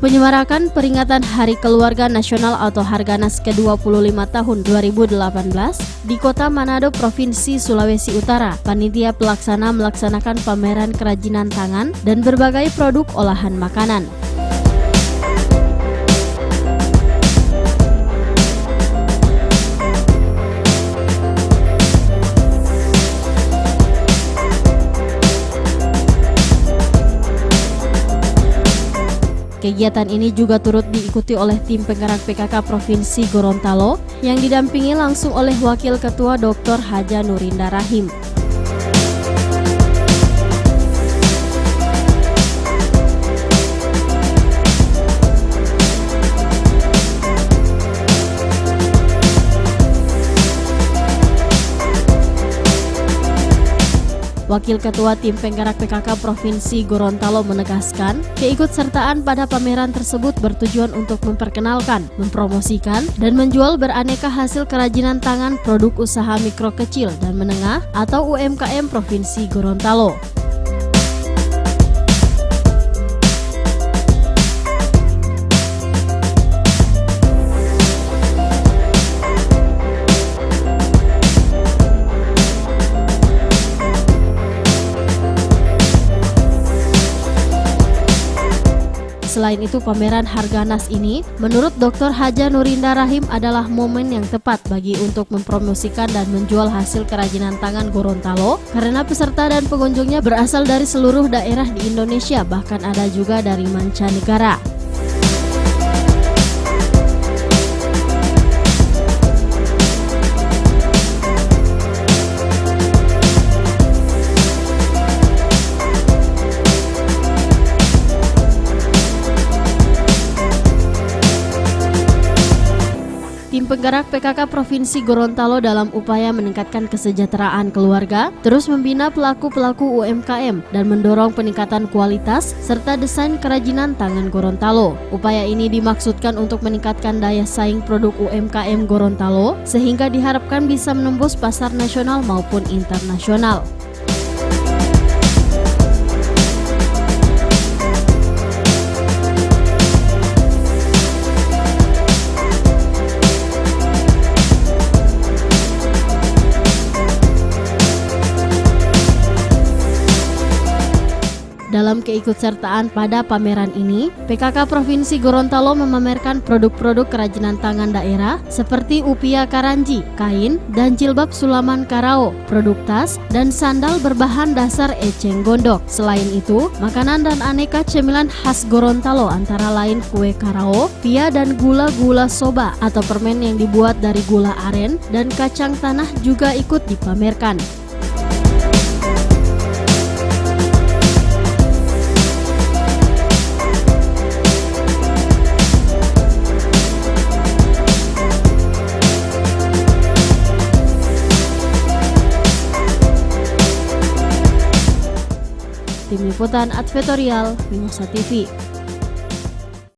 menyemarakan peringatan Hari Keluarga Nasional atau Harganas ke-25 tahun 2018 di Kota Manado, Provinsi Sulawesi Utara, panitia pelaksana melaksanakan pameran kerajinan tangan dan berbagai produk olahan makanan. Kegiatan ini juga turut diikuti oleh tim penggerak PKK Provinsi Gorontalo yang didampingi langsung oleh Wakil Ketua Dr. Haja Nurinda Rahim. Wakil Ketua Tim Penggerak PKK Provinsi Gorontalo menegaskan, keikutsertaan pada pameran tersebut bertujuan untuk memperkenalkan, mempromosikan, dan menjual beraneka hasil kerajinan tangan produk usaha mikro kecil dan menengah atau UMKM Provinsi Gorontalo. Selain itu, pameran Harganas ini, menurut Dr. Haja Nurinda Rahim adalah momen yang tepat bagi untuk mempromosikan dan menjual hasil kerajinan tangan Gorontalo karena peserta dan pengunjungnya berasal dari seluruh daerah di Indonesia, bahkan ada juga dari mancanegara. Tim penggerak PKK Provinsi Gorontalo dalam upaya meningkatkan kesejahteraan keluarga, terus membina pelaku-pelaku UMKM dan mendorong peningkatan kualitas serta desain kerajinan tangan Gorontalo. Upaya ini dimaksudkan untuk meningkatkan daya saing produk UMKM Gorontalo sehingga diharapkan bisa menembus pasar nasional maupun internasional. Dalam keikutsertaan pada pameran ini, PKK Provinsi Gorontalo memamerkan produk-produk kerajinan tangan daerah seperti upia karanji, kain, dan jilbab sulaman karao, produk tas, dan sandal berbahan dasar eceng gondok. Selain itu, makanan dan aneka cemilan khas Gorontalo antara lain kue karao, pia dan gula-gula soba atau permen yang dibuat dari gula aren dan kacang tanah juga ikut dipamerkan. Tim Liputan Advertorial Mimosa TV.